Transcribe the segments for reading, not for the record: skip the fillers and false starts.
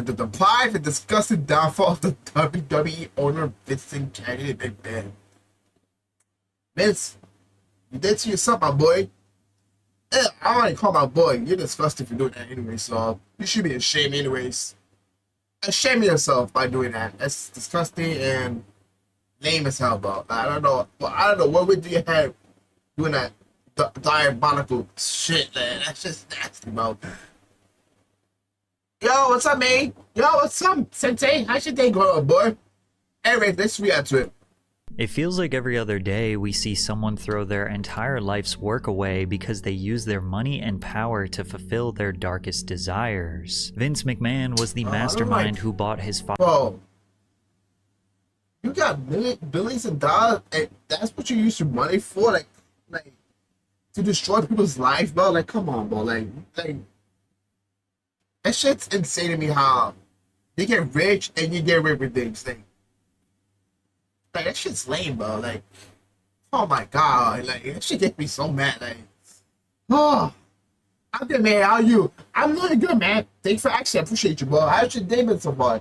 the pride and disgusting downfall of the WWE owner Vince McMahon. Vince, you did to yourself, my boy. Yeah, I already call my boy. You're disgusting for doing that anyway, so you should be ashamed anyways. Shame yourself by doing that. That's disgusting and lame as hell, bro. I don't know. Well, I don't know what would you have doing that diabolical shit, man. That's just nasty, bro. Yo, what's up, man? Yo, what's up, Sensei? How's your day going, boy? Anyway, let's react to it. It feels like every other day we see someone throw their entire life's work away because they use their money and power to fulfill their darkest desires. Vince McMahon was the mastermind who bought his father. Bro, you got billions of dollars, and that's what you use your money for? Like to destroy people's lives, bro? Like, come on, bro. Like that shit's insane to me how you get rich and you get away with things. Like, that shit's lame, bro. Like, oh my god. Like, that shit gets me so mad. Like, oh. I'm good, man. How are you? I'm doing good, man. Thanks for asking. I appreciate you, bro. How's your day been so far?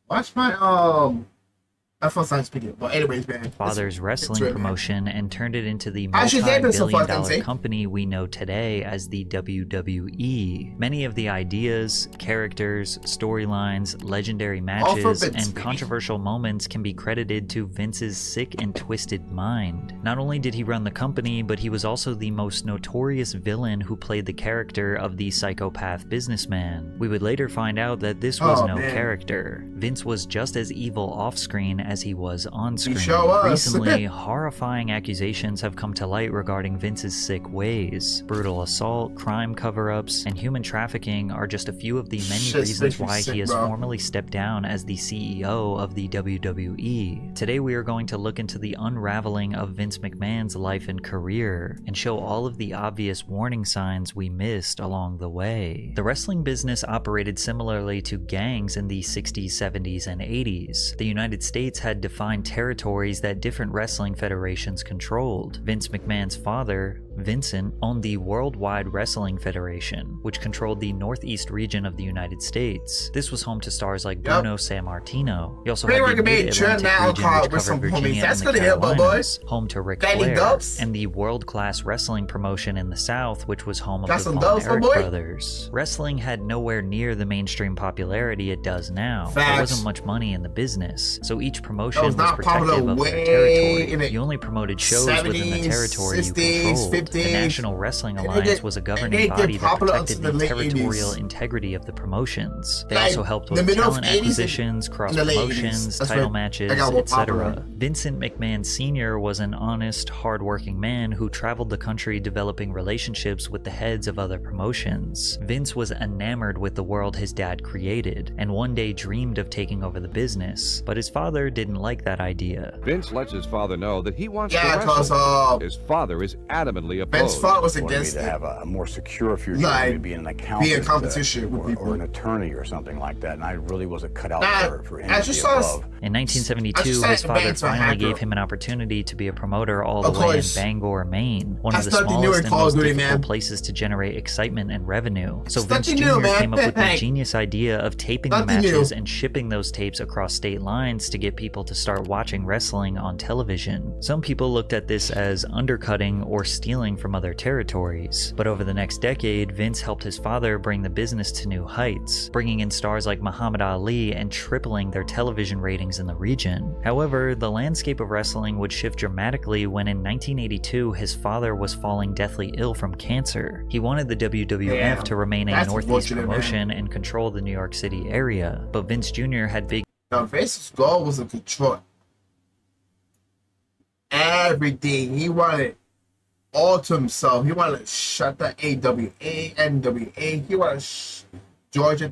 Watch my, my first time speaking. But anyways, man. Father's wrestling promotion and turned it into the How's your day been so far, multi-billion-dollar Sensei? company we know today as the WWE. Many of the ideas, characters, storylines, legendary matches, and controversial moments can be credited to Vince's sick and twisted mind. Not only did he run the company, but he was also the most notorious villain who played the character of the psychopath businessman. We would later find out that this was no character. Vince was just as evil off-screen as he was on-screen. Recently, horrifying accusations have come to light regarding Vince's sick ways. Brutal assault, crime cover-ups, and human trafficking are just a few of the many reasons why he has formally stepped down as the CEO of the WWE. Today we are going to look into the unraveling of Vince McMahon's life and career, and show all of the obvious warning signs we missed along the way. The wrestling business operated similarly to gangs in the 60s, 70s, and 80s. The United States had defined territories that different wrestling federations controlled. Vince McMahon's father, Vincent, owned the Worldwide Wrestling Federation, which controlled the northeast region of the United States. This was home to stars like Bruno Sammartino. He also had the Mid-Atlantic region, which covered Virginia and the Carolinas, home to Ric Flair, and the world-class wrestling promotion in the South, which was home of the Von Erich brothers. Wrestling had nowhere near the mainstream popularity it does now. There wasn't much money in the business, so each promotion was protective of their territory. You only promoted shows within the territory you controlled. The National Wrestling Alliance was a governing body that protected the territorial integrity of the promotions. They also helped with talent acquisitions, cross-promotions, title matches, etc. Vincent McMahon Sr. was an honest, hard-working man who traveled the country developing relationships with the heads of other promotions. Vince was enamored with the world his dad created, and one day dreamed of taking over the business, but his father didn't like that idea. Vince lets his father know that he wants to wrestle. His father is adamantly opposed. Vince's father was against to have a more secure future, maybe be an accountant, be in competition with people, or an attorney or something like that, and I really wasn't cut out for any of the above. In 1972, his father finally gave him an opportunity to be a promoter all the way in Bangor, Maine, one of the smallest and most difficult places to generate excitement and revenue. So Vince Jr. came up with the genius idea of taping the matches and shipping those tapes across state lines to get people to start watching wrestling on television. Some people looked at this as undercutting or stealing from other territories, but over the next decade, Vince helped his father bring the business to new heights, bringing in stars like Muhammad Ali and tripling their television ratings in the region. However, the landscape of wrestling would shift dramatically when in 1982 his father was falling deathly ill from cancer. He wanted the WWF to remain a Northeast promotion and control the New York City area, but Vince Jr. had big. Now, Vince's goal was to control everything. He wanted all to himself. He wanted to shut the AWA, NWA. He wanted Georgia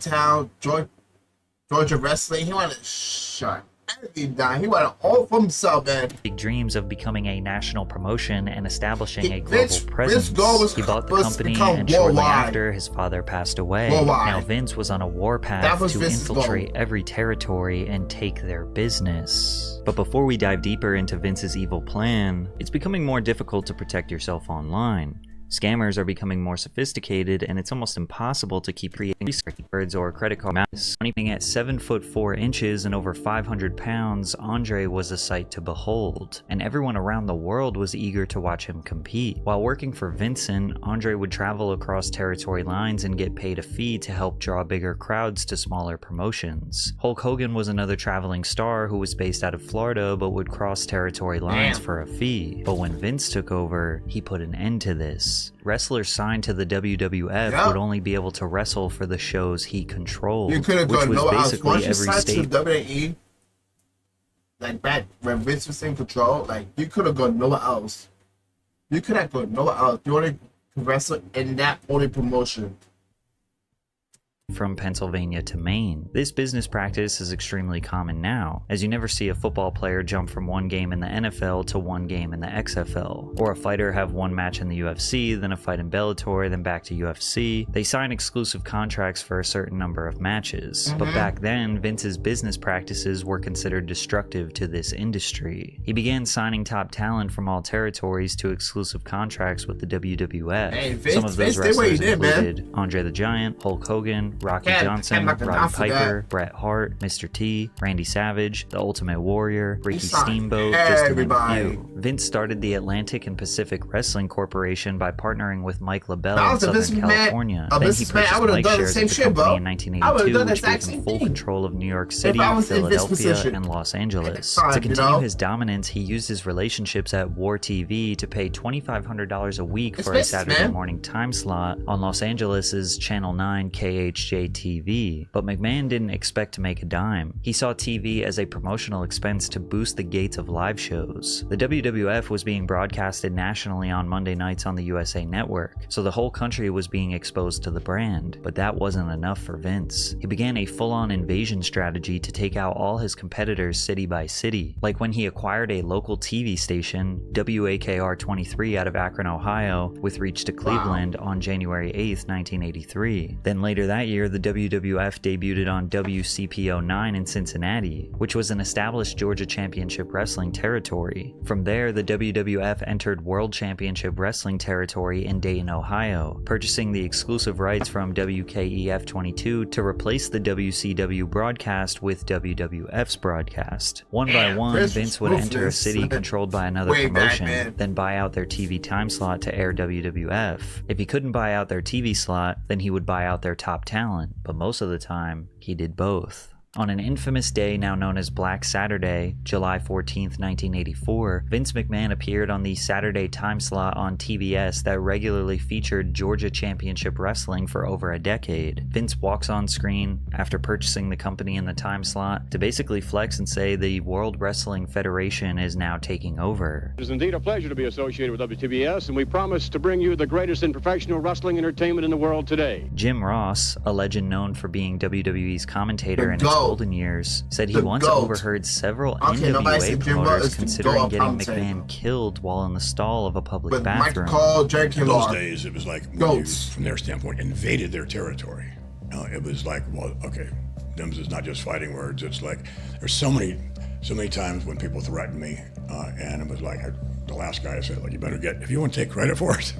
Wrestling. He wanted to shut everything down. He wanted all for himself, man. Big dreams of becoming a national promotion and establishing a global presence. He bought the company, and shortly after, his father passed away. Now Vince was on a warpath to infiltrate every territory and take their business. But before we dive deeper into Vince's evil plan, it's becoming more difficult to protect yourself online. Scammers are becoming more sophisticated, and it's almost impossible to keep creating records or credit card amounts. Being at 7'4" and over 500 pounds, Andre was a sight to behold, and everyone around the world was eager to watch him compete. While working for Vincent, Andre would travel across territory lines and get paid a fee to help draw bigger crowds to smaller promotions. Hulk Hogan was another traveling star who was based out of Florida but would cross territory lines for a fee. But when Vince took over, he put an end to this. Wrestlers signed to the WWF would only be able to wrestle for the shows he controlled, which was basically every state. WWE, like back when Vince was in control, like you could have gone nowhere else. You could have gone nowhere else. You only wrestle in that only promotion. From Pennsylvania to Maine. This business practice is extremely common now, as you never see a football player jump from one game in the NFL to one game in the XFL, or a fighter have one match in the UFC, then a fight in Bellator, then back to UFC. They sign exclusive contracts for a certain number of matches. But back then, Vince's business practices were considered destructive to this industry. He began signing top talent from all territories to exclusive contracts with the WWF. Hey, Vince, some of those wrestlers included Andre the Giant, Hulk Hogan, Rocky Johnson, Roddy Piper, Bret Hart, Mr. T, Randy Savage, The Ultimate Warrior, Ricky Steamboat, just to name a few. Vince started the Atlantic and Pacific Wrestling Corporation by partnering with Mike LaBelle in Southern California. Then he purchased Mike shares of the company in 1982, which gave him full control of New York City, Philadelphia, and Los Angeles. To continue his dominance, he used his relationships at War TV to pay $2,500 a week for a Saturday morning time slot on Los Angeles' Channel 9 KHJ TV, but McMahon didn't expect to make a dime. He saw TV as a promotional expense to boost the gates of live shows. The WWF was being broadcasted nationally on Monday nights on the USA Network, so the whole country was being exposed to the brand, but that wasn't enough for Vince. He began a full-on invasion strategy to take out all his competitors city by city, like when he acquired a local TV station, WAKR 23 out of Akron, Ohio, with reach to Cleveland on January 8th, 1983. Then later that year, the WWF debuted on WCPO9 in Cincinnati, which was an established Georgia Championship Wrestling territory. From there, the WWF entered World Championship Wrestling territory in Dayton, Ohio, purchasing the exclusive rights from WKEF22 to replace the WCW broadcast with WWF's broadcast. One by one, Vince would enter a city controlled by another promotion, then buy out their TV time slot to air WWF. If he couldn't buy out their TV slot, then he would buy out their top talent, but most of the time, he did both. On an infamous day now known as Black Saturday, July 14th, 1984, Vince McMahon appeared on the Saturday time slot on TBS that regularly featured Georgia Championship Wrestling for over a decade. Vince walks on screen after purchasing the company in the time slot to basically flex and say the World Wrestling Federation is now taking over. It is indeed a pleasure to be associated with WTBS, and we promise to bring you the greatest in professional wrestling entertainment in the world today. Jim Ross, a legend known for being WWE's commentator in its golden years, said he once overheard several NWA promoters considering getting McMahon killed while in the stall of a public bathroom. In those days, it was like when you, from their standpoint, invaded their territory. It was like, well, okay, this is not just fighting words. It's like there's so many times when people threatened me, and it was like the last guy said, like, you better get, if you want to take credit for it,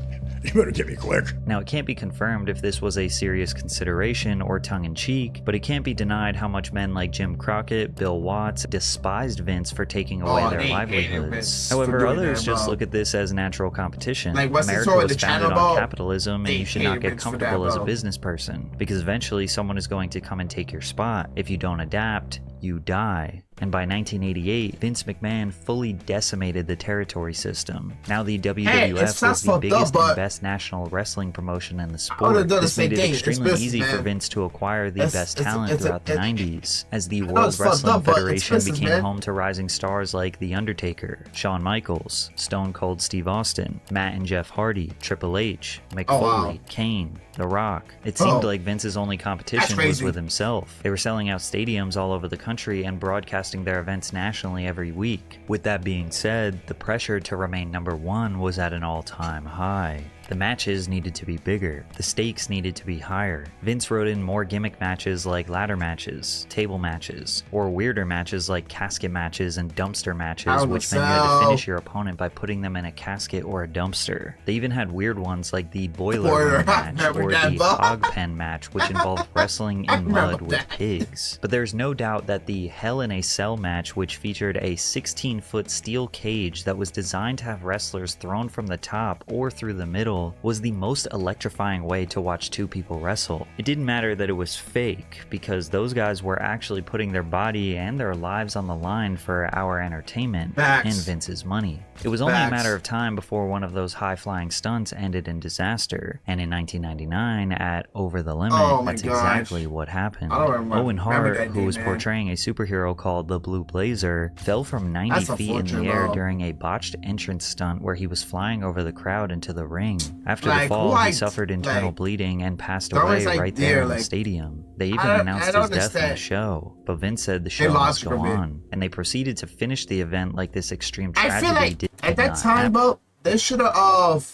you better get me quick. Now, it can't be confirmed if this was a serious consideration or tongue-in-cheek, but it can't be denied how much men like Jim Crockett, Bill Watts, despised Vince for taking away their livelihoods. However, others just look at this as natural competition. America was founded on capitalism, and you should not get comfortable as a business person, because eventually someone is going to come and take your spot. If you don't adapt, you die. And by 1988, Vince McMahon fully decimated the territory system. Now the WWF was the biggest and best national wrestling promotion in the sport. This made it extremely easy for Vince to acquire the best talent throughout the 90s, as the World Wrestling Federation became home to rising stars like The Undertaker, Shawn Michaels, Stone Cold Steve Austin, Matt and Jeff Hardy, Triple H, Mick Foley, Kane, The Rock. It seemed like Vince's only competition was with himself. They were selling out stadiums all over the country and broadcasting their events nationally every week. With that being said, the pressure to remain number one was at an all-time high. The matches needed to be bigger. The stakes needed to be higher. Vince wrote in more gimmick matches like ladder matches, table matches, or weirder matches like casket matches and dumpster matches, which meant you had to finish your opponent by putting them in a casket or a dumpster. They even had weird ones like the boiler room match or the hog pen match, which involved wrestling in mud with pigs. But there's no doubt that the Hell in a Cell match, which featured a 16-foot steel cage that was designed to have wrestlers thrown from the top or through the middle, was the most electrifying way to watch two people wrestle. It didn't matter that it was fake, because those guys were actually putting their body and their lives on the line for our entertainment and Vince's money. It was only a matter of time before one of those high-flying stunts ended in disaster, and in 1999 at Over the Limit, that's exactly what happened. Owen Hart, who was portraying a superhero called the Blue Blazer, fell from 90 feet in the air during a botched entrance stunt where he was flying over the crowd into the ring. After the fall, he suffered internal bleeding and passed away right there in the stadium. They even announced his death on the show, but Vince said the show must go on, and they proceeded to finish the event like this extreme tragedy did at that time, bro, they should have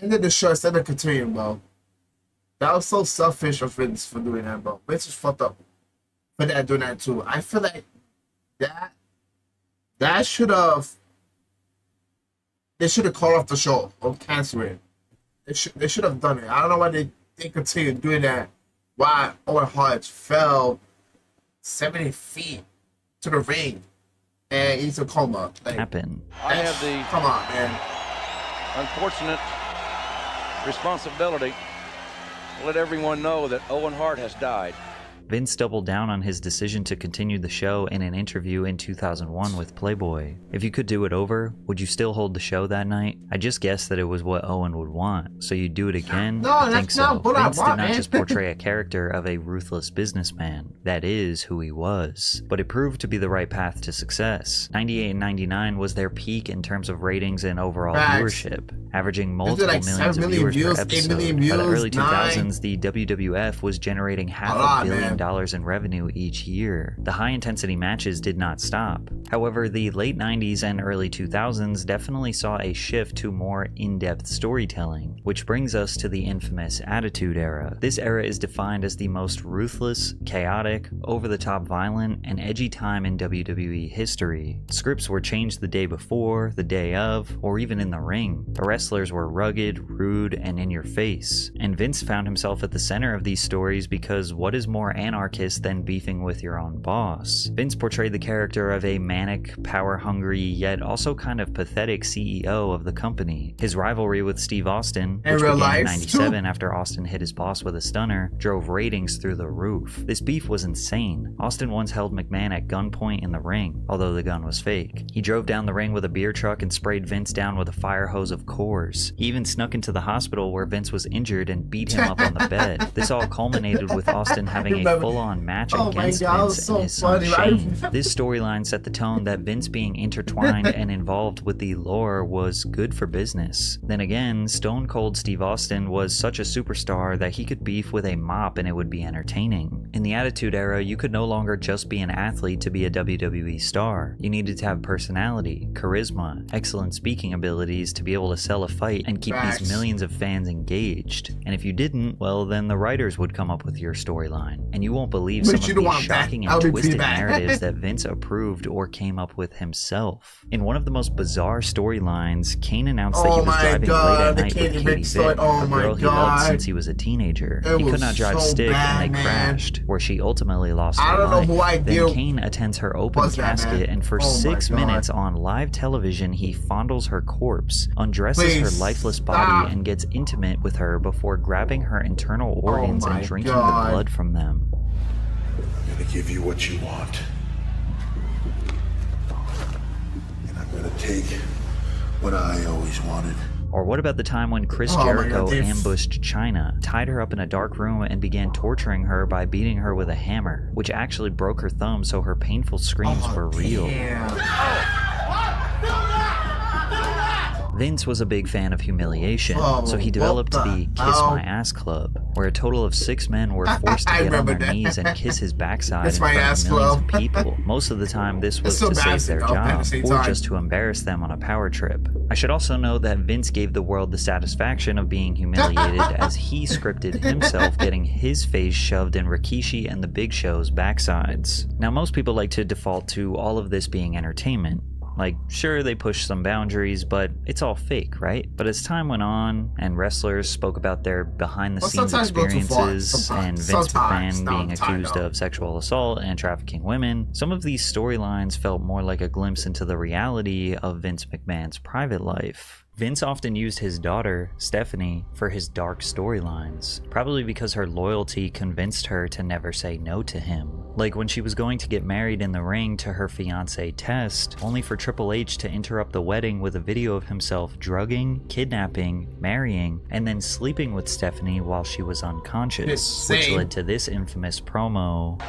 ended the show instead of continuing, bro. That was so selfish of Vince for doing that, bro. Vince is fucked up for that, doing that too. I feel like that should have. They should have called off the show or canceled it. They should have done it. I don't know why they continued doing that. Why Owen Hart fell 70 feet to the ring and he's a coma. Like, happen. I have the come on, man. Unfortunate responsibility to let everyone know that Owen Hart has died. Vince doubled down on his decision to continue the show in an interview in 2001 with Playboy. If you could do it over, would you still hold the show that night? I just guessed that it was what Owen would want, so you'd do it again? No, I think that's not what Vince I want, did not man. just portray a character of a ruthless businessman. That is who he was. But it proved to be the right path to success. 98 and 99 was their peak in terms of ratings and overall viewership, averaging multiple millions of viewers per episode. By the early 2000s, the WWF was generating $500 million in revenue each year. The high-intensity matches did not stop. However, the late 90s and early 2000s definitely saw a shift to more in-depth storytelling, which brings us to the infamous Attitude Era. This era is defined as the most ruthless, chaotic, over-the-top violent, and edgy time in WWE history. Scripts were changed the day before, the day of, or even in the ring. The wrestlers were rugged, rude, and in your face. And Vince found himself at the center of these stories because what is more anarchist than beefing with your own boss? Vince portrayed the character of a manic, power-hungry, yet also kind of pathetic CEO of the company. His rivalry with Steve Austin, which began in 97 after Austin hit his boss with a stunner, drove ratings through the roof. This beef was insane. Austin once held McMahon at gunpoint in the ring, although the gun was fake. He drove down the ring with a beer truck and sprayed Vince down with a fire hose of Coors. He even snuck into the hospital where Vince was injured and beat him up on the bed. This all culminated with Austin having a full-on match against Vince and his son Shane. This storyline set the tone that Vince being intertwined and involved with the lore was good for business. Then again, Stone Cold Steve Austin was such a superstar that he could beef with a mop and it would be entertaining. In the Attitude Era, you could no longer just be an athlete to be a WWE star. You needed to have personality, charisma, excellent speaking abilities to be able to sell a fight and keep these millions of fans engaged. And if you didn't, well then the writers would come up with your storyline. And you won't believe some of these shocking and twisted narratives that Vince approved or came up with himself. In one of the most bizarre storylines, Kane announced that he was driving late at night with Katie Vick, a girl he loved since he was a teenager. He could not drive stick and they crashed, where she ultimately lost her life. Then Kane attends her open casket and for 6 minutes on live television he fondles her corpse, undresses her lifeless body and gets intimate with her before grabbing her internal organs and drinking the blood from them. I'm gonna give you what you want. And I'm gonna take what I always wanted. Or what about the time when Chris Jericho ambushed Chyna, tied her up in a dark room and began torturing her by beating her with a hammer, which actually broke her thumb so her painful screams were real. Vince was a big fan of humiliation, so he developed the Kiss My Ass Club, where a total of 6 men were forced to get on their knees and kiss his backside in front of millions of people. Most of the time, this was to save their job, or just to embarrass them on a power trip. I should also note that Vince gave the world the satisfaction of being humiliated as he scripted himself getting his face shoved in Rikishi and the Big Show's backsides. Now, most people like to default to all of this being entertainment. Like, sure, they push some boundaries, but it's all fake, right? But as time went on, and wrestlers spoke about their behind-the-scenes experiences, and Vince McMahon being accused of sexual assault and trafficking women, some of these storylines felt more like a glimpse into the reality of Vince McMahon's private life. Vince often used his daughter, Stephanie, for his dark storylines, probably because her loyalty convinced her to never say no to him. Like when she was going to get married in the ring to her fiancé Test, only for Triple H to interrupt the wedding with a video of himself drugging, kidnapping, marrying, and then sleeping with Stephanie while she was unconscious, which led to this infamous promo.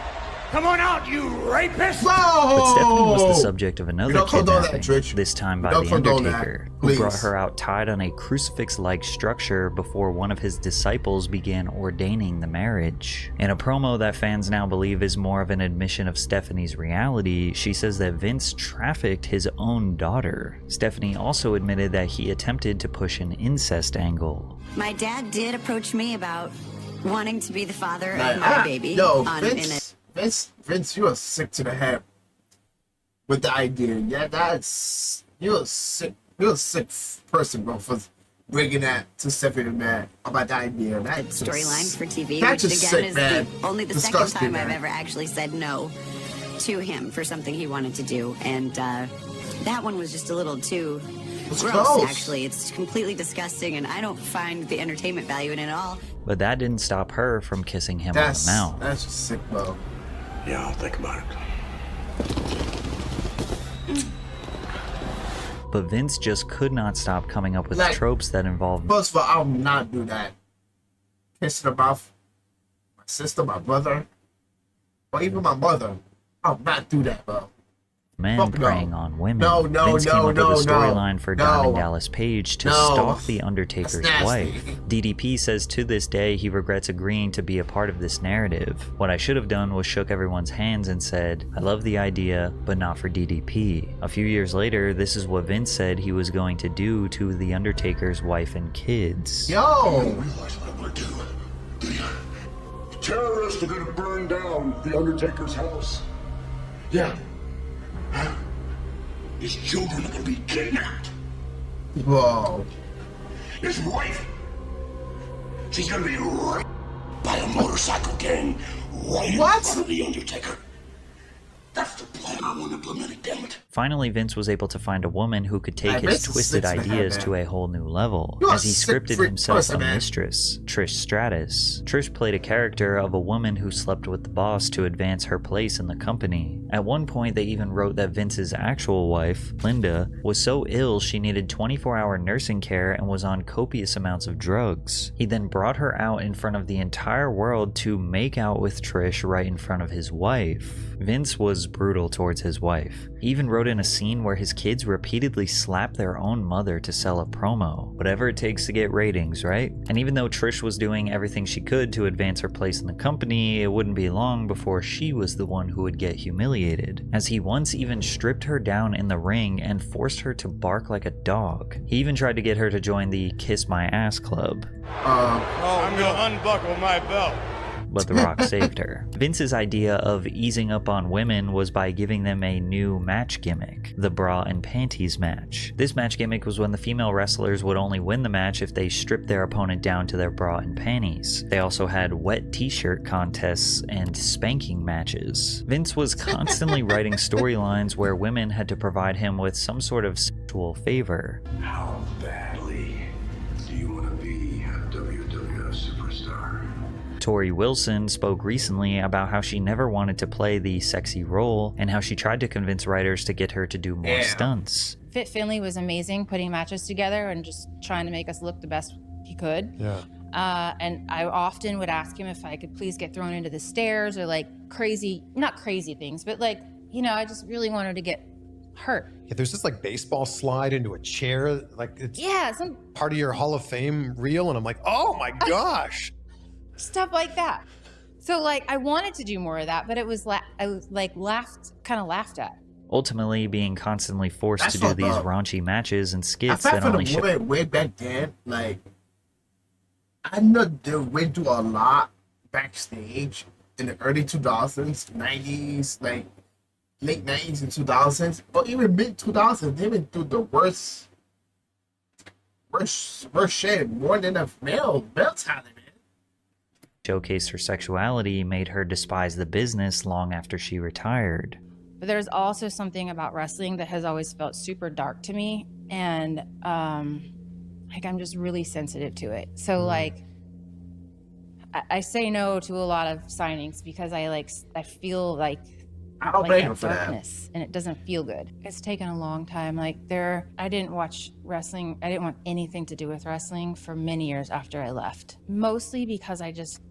Come on out, you rapist! Whoa! But Stephanie was the subject of another kidnapping, this time by The Undertaker, who brought her out tied on a crucifix-like structure before one of his disciples began ordaining the marriage. In a promo that fans now believe is more of an admission of Stephanie's reality, she says that Vince trafficked his own daughter. Stephanie also admitted that he attempted to push an incest angle. My dad did approach me about wanting to be the father of my baby. Vince, you are sick to the head with the idea. Yeah, you're a sick person, bro, for bringing that to Stephanie McMahon about the idea. That's storyline for TV, which again is only the second time I've ever actually said no to him for something he wanted to do, and that one was just a little too gross. Actually, it's completely disgusting, and I don't find the entertainment value in it at all. But that didn't stop her from kissing him on the mouth. That's just sick, bro. Yeah, I'll think about it. But Vince just could not stop coming up with tropes that involved... First of all, I will not do that. Kissing the mouth, my sister, my brother, or even my mother. I will not do that, bro. Men preying on women. Vince came up with a storyline for Diamond Dallas Page to stalk The Undertaker's wife. DDP says to this day he regrets agreeing to be a part of this narrative. What I should have done was shook everyone's hands and said, I love the idea, but not for DDP. A few years later, this is what Vince said he was going to do to The Undertaker's wife and kids. You don't realize what I'm gonna do, do you? The terrorists are gonna burn down The Undertaker's house. Yeah. His children are gonna be kidnapped. Whoa. His wife, she's gonna be raped by a motorcycle gang right in front of The Undertaker. That's the plan I want implemented, damn it. Finally, Vince was able to find a woman who could take his twisted ideas to a whole new level, as he scripted himself a mistress, Trish Stratus. Trish played a character of a woman who slept with the boss to advance her place in the company. At one point, they even wrote that Vince's actual wife, Linda, was so ill she needed 24-hour nursing care and was on copious amounts of drugs. He then brought her out in front of the entire world to make out with Trish right in front of his wife. Vince was brutal towards his wife. He even wrote in a scene where his kids repeatedly slap their own mother to sell a promo. Whatever it takes to get ratings, right? And even though Trish was doing everything she could to advance her place in the company, it wouldn't be long before she was the one who would get humiliated, as he once even stripped her down in the ring and forced her to bark like a dog. He even tried to get her to join the Kiss My Ass Club. I'm gonna unbuckle my belt. But The Rock saved her. Vince's idea of easing up on women was by giving them a new match gimmick, the bra and panties match. This match gimmick was when the female wrestlers would only win the match if they stripped their opponent down to their bra and panties. They also had wet t-shirt contests and spanking matches. Vince was constantly writing storylines where women had to provide him with some sort of sexual favor. How badly do you want to be a WWF superstar? Tori Wilson spoke recently about how she never wanted to play the sexy role and how she tried to convince writers to get her to do more stunts. Fit Finlay was amazing, putting matches together and just trying to make us look the best he could. And I often would ask him if I could please get thrown into the stairs or like crazy, not crazy things, but like, you know, I just really wanted to get hurt. Yeah, there's this like baseball slide into a chair, like it's some part of your Hall of Fame reel, and I'm like, oh my gosh. Stuff like that. So like I wanted to do more of that, but it was I was like laughed at. Ultimately, being constantly forced to do these raunchy matches and skits that only show. Way back then, like I know they went through a lot backstage in the early 2000s, 90s, like late 90s and 2000s, but even mid 2000s, they went through the worst shit, more than a male talent, man. Showcased her sexuality made her despise the business long after she retired. But there's also something about wrestling that has always felt super dark to me, and like I'm just really sensitive to it. So like I say no to a lot of signings because I feel like I don't blame him for darkness, and it doesn't feel good. It's taken a long time. Like I didn't watch wrestling. I didn't want anything to do with wrestling for many years after I left. Mostly because I just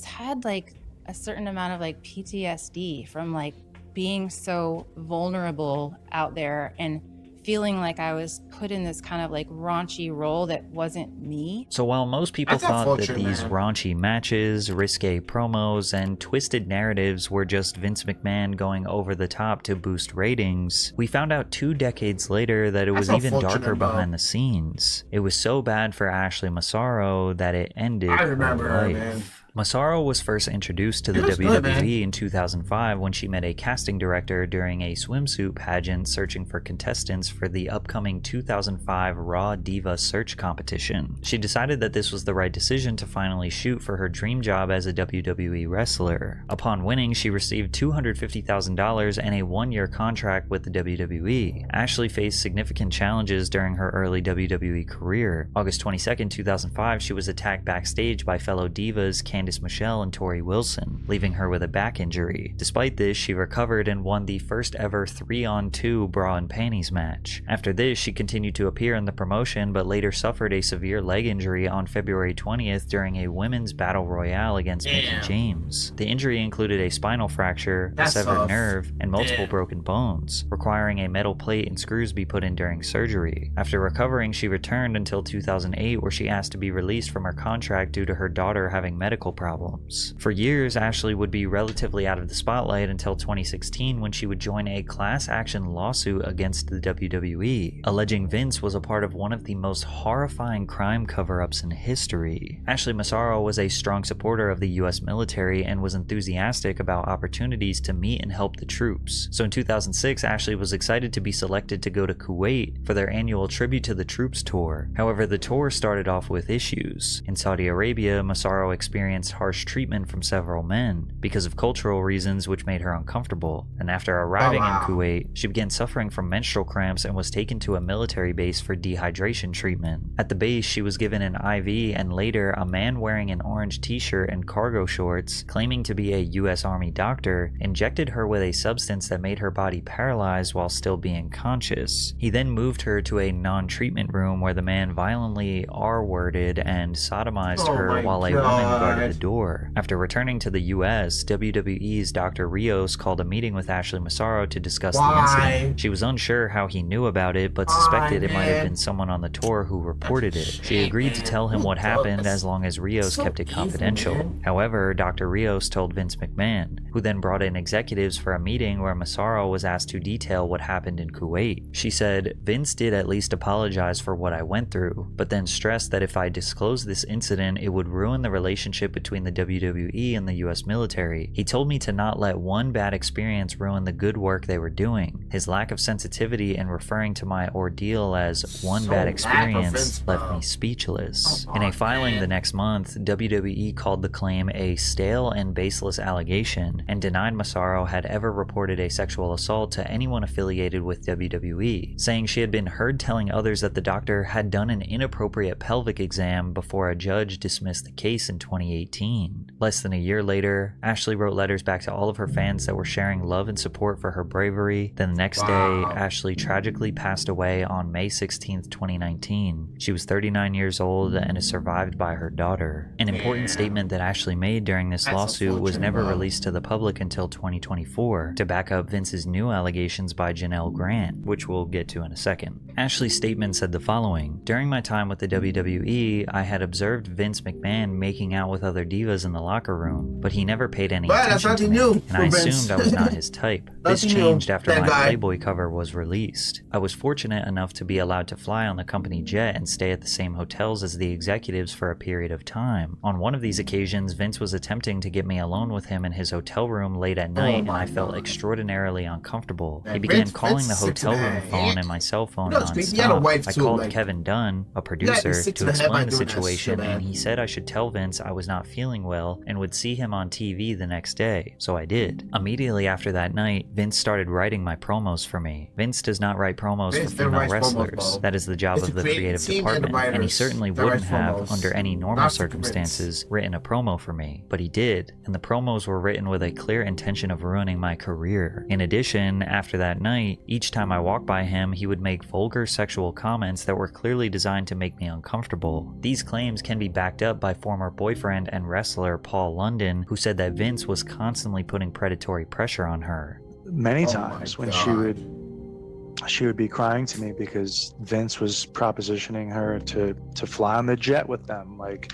had like a certain amount of like PTSD from like being so vulnerable out there and feeling like I was put in this kind of like raunchy role that wasn't me. So while most people thought that these raunchy matches, risque promos, and twisted narratives were just Vince McMahon going over the top to boost ratings, we found out 2 decades later that it was even darker behind the scenes. It was so bad for Ashley Massaro that it ended her life. Man. Massaro was first introduced to the WWE in 2005 when she met a casting director during a swimsuit pageant searching for contestants for the upcoming 2005 Raw Diva Search competition. She decided that this was the right decision to finally shoot for her dream job as a WWE wrestler. Upon winning, she received $250,000 and a 1-year contract with the WWE. Ashley faced significant challenges during her early WWE career. August 22, 2005, she was attacked backstage by fellow divas Candice Michelle and Tori Wilson, leaving her with a back injury. Despite this, she recovered and won the first ever 3-on-2 bra and panties match. After this, she continued to appear in the promotion, but later suffered a severe leg injury on February 20th during a women's battle royale against Mickie James. The injury included a spinal fracture, a severed nerve, and multiple broken bones, requiring a metal plate and screws be put in during surgery. After recovering, she returned until 2008, where she asked to be released from her contract due to her daughter having medical problems. For years, Ashley would be relatively out of the spotlight until 2016 when she would join a class action lawsuit against the WWE, alleging Vince was a part of one of the most horrifying crime cover-ups in history. Ashley Massaro was a strong supporter of the US military and was enthusiastic about opportunities to meet and help the troops. So in 2006, Ashley was excited to be selected to go to Kuwait for their annual Tribute to the Troops tour. However, the tour started off with issues. In Saudi Arabia, Massaro experienced harsh treatment from several men because of cultural reasons which made her uncomfortable. And after arriving in Kuwait, she began suffering from menstrual cramps and was taken to a military base for dehydration treatment. At the base, she was given an IV, and later a man wearing an orange t-shirt and cargo shorts, claiming to be a US Army doctor, injected her with a substance that made her body paralyzed while still being conscious. He then moved her to a non-treatment room where the man violently R-worded and sodomized her while a woman guarded the door. After returning to the US, WWE's Dr. Rios called a meeting with Ashley Massaro to discuss the incident. She was unsure how he knew about it, but suspected it might have been someone on the tour who reported it. She agreed to tell him what happened as long as Rios kept it confidential. However, Dr. Rios told Vince McMahon, who then brought in executives for a meeting where Massaro was asked to detail what happened in Kuwait. She said, "Vince did at least apologize for what I went through, but then stressed that if I disclosed this incident, it would ruin the relationship between the WWE and the US military. He told me to not let one bad experience ruin the good work they were doing. His lack of sensitivity in referring to my ordeal as one bad experience left me speechless." In a filing the next month, WWE called the claim a stale and baseless allegation and denied Massaro had ever reported a sexual assault to anyone affiliated with WWE, saying she had been heard telling others that the doctor had done an inappropriate pelvic exam before a judge dismissed the case in 2018. Less than a year later, Ashley wrote letters back to all of her fans that were sharing love and support for her bravery. Then the next day, Ashley tragically passed away on May 16, 2019. She was 39 years old and is survived by her daughter. An important statement that Ashley made during this lawsuit was never released to the public until 2024 to back up Vince's new allegations by Janelle Grant, which we'll get to in a second. Ashley's statement said the following: "During my time with the WWE, I had observed Vince McMahon making out with other divas in the locker room, but he never paid any attention to me, and I assumed I was not his type. This changed after my Playboy cover was released. I was fortunate enough to be allowed to fly on the company jet and stay at the same hotels as the executives for a period of time. On one of these occasions, Vince was attempting to get me alone with him in his hotel room late at night, and I felt extraordinarily uncomfortable. He began calling the hotel room phone and my cell phone nonstop. I called Kevin Dunn, a producer, to explain the situation, and he said I should tell Vince I was not feeling well and would see him on TV the next day, so I did. Immediately after that night, Vince started writing my promos for me. Vince does not write promos for female wrestlers. That is the job of the creative department, and he certainly wouldn't have, under any normal circumstances, written a promo for me. But he did, and the promos were written with a clear intention of ruining my career. In addition, after that night, each time I walked by him, he would make vulgar sexual comments that were clearly designed to make me uncomfortable. These claims can be backed up by former boyfriend and wrestler Paul London, who said that Vince was constantly putting predatory pressure on her. Many times when she would be crying to me because Vince was propositioning her to fly on the jet with them. Like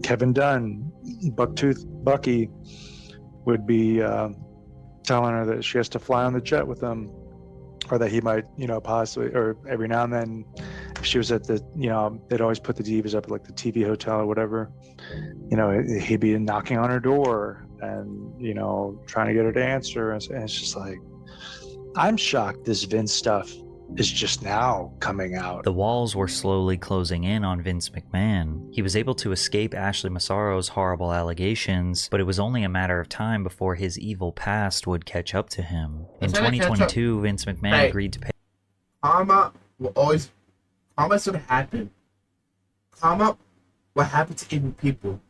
Kevin Dunn, Bucktooth Bucky would be telling her that she has to fly on the jet with him, or that he might, possibly, or every now and then, if she was at the, they'd always put the divas up at like the TV hotel or whatever, he'd be knocking on her door and, trying to get her to answer. And it's just like, I'm shocked this Vince stuff is just now coming out. The walls were slowly closing in on Vince McMahon. He was able to escape Ashley Massaro's horrible allegations, but it was only a matter of time before his evil past would catch up to him. In 2022, Vince McMahon agreed to pay. Karma's gonna happen. Karma will happen to evil people,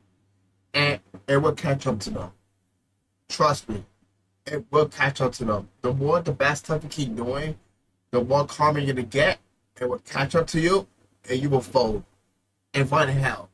and it will catch up to them. Trust me, it will catch up to them. The more the bad stuff you keep doing, the more karma you're gonna get, it will catch up to you, and you will fold and run hell.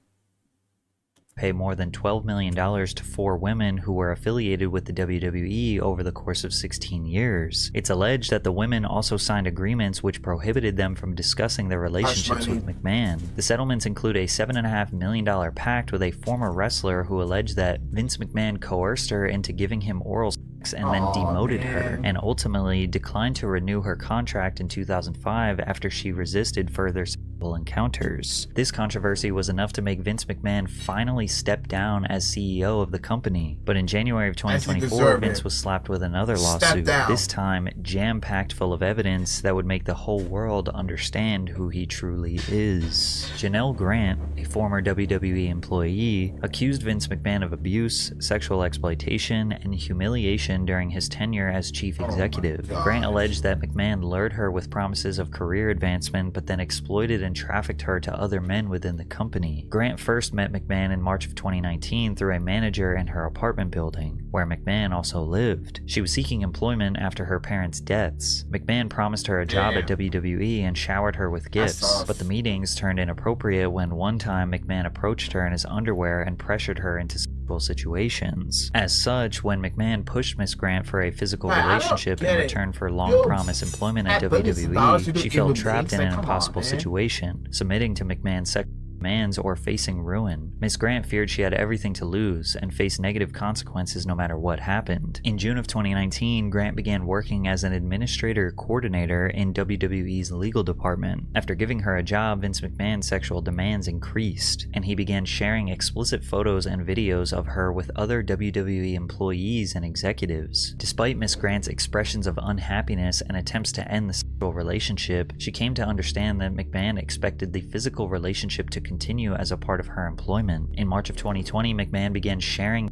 Pay more than $12 million to 4 women who were affiliated with the WWE over the course of 16 years. It's alleged that the women also signed agreements which prohibited them from discussing their relationships with McMahon. The settlements include a $7.5 million pact with a former wrestler who alleged that Vince McMahon coerced her into giving him oral sex and then demoted her, and ultimately declined to renew her contract in 2005 after she resisted further sexual encounters. This controversy was enough to make Vince McMahon finally step down as CEO of the company, but in January of 2024, Vince was slapped with another lawsuit, this time jam-packed full of evidence that would make the whole world understand who he truly is. Janelle Grant, a former WWE employee, accused Vince McMahon of abuse, sexual exploitation, and humiliation during his tenure as chief executive. Grant alleged that McMahon lured her with promises of career advancement, but then exploited and trafficked her to other men within the company. Grant first met McMahon in March of 2019 through a manager in her apartment building, where McMahon also lived. She was seeking employment after her parents' deaths. McMahon promised her a job at WWE and showered her with gifts, but the meetings turned inappropriate when one time McMahon approached her in his underwear and pressured her into sexual situations. As such, when McMahon pushed Miss Grant for a physical relationship in return for long-promised employment at WWE, she felt trapped in an impossible situation, submitting to McMahon's sexual demands or facing ruin. Miss Grant feared she had everything to lose and faced negative consequences no matter what happened. In June of 2019, Grant began working as an administrator coordinator in WWE's legal department. After giving her a job, Vince McMahon's sexual demands increased, and he began sharing explicit photos and videos of her with other WWE employees and executives. Despite Miss Grant's expressions of unhappiness and attempts to end the sexual relationship, she came to understand that McMahon expected the physical relationship to continue as a part of her employment. In March of 2020, McMahon began sharing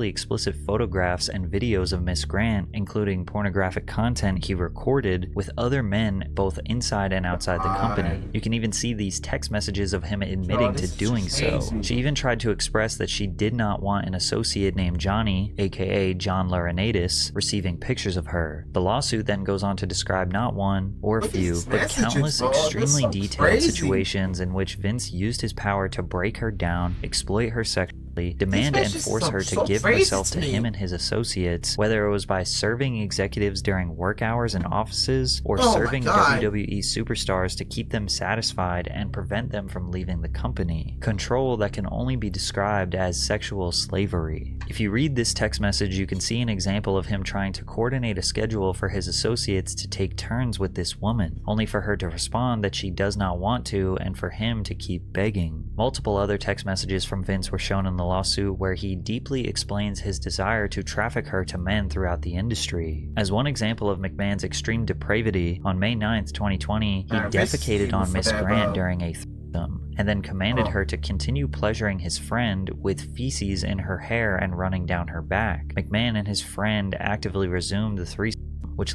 explicit photographs and videos of Miss Grant, including pornographic content he recorded with other men both inside and outside the company. You can even see these text messages of him admitting to doing so. She even tried to express that she did not want an associate named Johnny, aka John Laurinaitis, receiving pictures of her. The lawsuit then goes on to describe not one or a few, but countless extremely detailed situations in which Vince used his power to break her down, exploit her sexually, demand and force her to give herself to him and his associates, whether it was by serving executives during work hours in offices or serving WWE superstars to keep them satisfied and prevent them from leaving the company. Control that can only be described as sexual slavery. If you read this text message, you can see an example of him trying to coordinate a schedule for his associates to take turns with this woman, only for her to respond that she does not want to and for him to keep begging. Multiple other text messages from Vince were shown in the lawsuit where he deeply explains his desire to traffic her to men throughout the industry. As one example of McMahon's extreme depravity, on May 9th, 2020, he defecated on Miss Grant during a threesome, and then commanded her to continue pleasuring his friend with feces in her hair and running down her back. McMahon and his friend actively resumed the threesome, which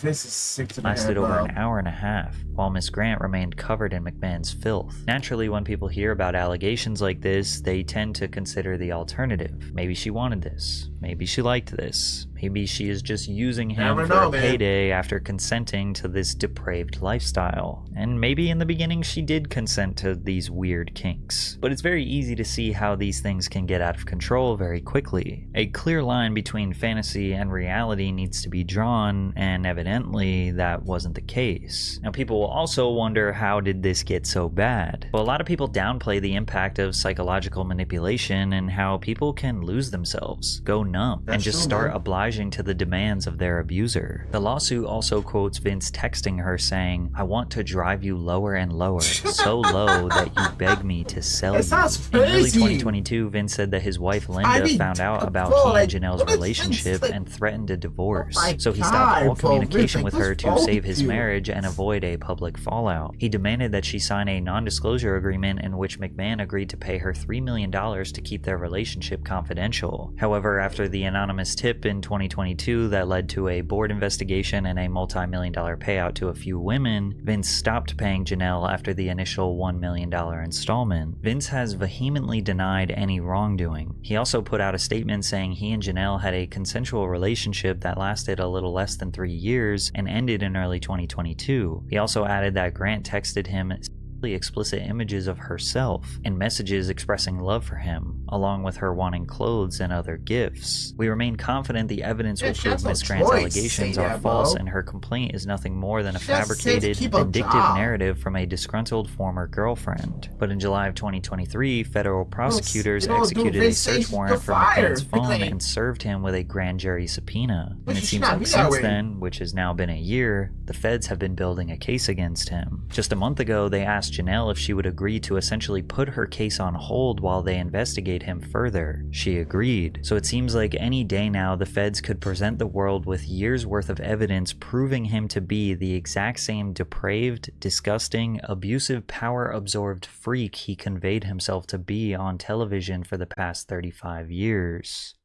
This is sick to my lasted head, over bro. an hour and a half, while Miss Grant remained covered in McMahon's filth. Naturally, when people hear about allegations like this, they tend to consider the alternative. Maybe she wanted this. Maybe she liked this. Maybe she is just using him for a payday after consenting to this depraved lifestyle. And maybe in the beginning she did consent to these weird kinks. But it's very easy to see how these things can get out of control very quickly. A clear line between fantasy and reality needs to be drawn, and evidently that wasn't the case. Now people will also wonder, how did this get so bad? Well, a lot of people downplay the impact of psychological manipulation and how people can lose themselves, go numb, and just start obliging to the demands of their abuser. The lawsuit also quotes Vince texting her saying, "I want to drive you lower and lower, so low that you beg me to sell you." In early 2022, Vince said that his wife Linda found out about he and Janelle's relationship and threatened a divorce. So he stopped all communication with her to save his marriage and avoid a public fallout. He demanded that she sign a non-disclosure agreement in which McMahon agreed to pay her $3 million to keep their relationship confidential. However, after the anonymous tip in 2022 that led to a board investigation and a multi-million-dollar payout to a few women, Vince stopped paying Janelle after the initial $1 million installment. Vince has vehemently denied any wrongdoing. He also put out a statement saying he and Janelle had a consensual relationship that lasted a little less than 3 years and ended in early 2022. He also added that Grant texted him explicit images of herself and messages expressing love for him, along with her wanting clothes and other gifts. We remain confident the evidence will prove Miss Grant's allegations are false and her complaint is nothing more than a fabricated, vindictive narrative from a disgruntled former girlfriend. But in July of 2023, federal prosecutors executed a search warrant for McMahon's phone and served him with a grand jury subpoena. And it seems like since then, which has now been a year, the feds have been building a case against him. Just a month ago, they asked Janelle if she would agree to essentially put her case on hold while they investigate him further. She agreed. So it seems like any day now the feds could present the world with years worth of evidence proving him to be the exact same depraved, disgusting, abusive, power-absorbed freak he conveyed himself to be on television for the past 35 years.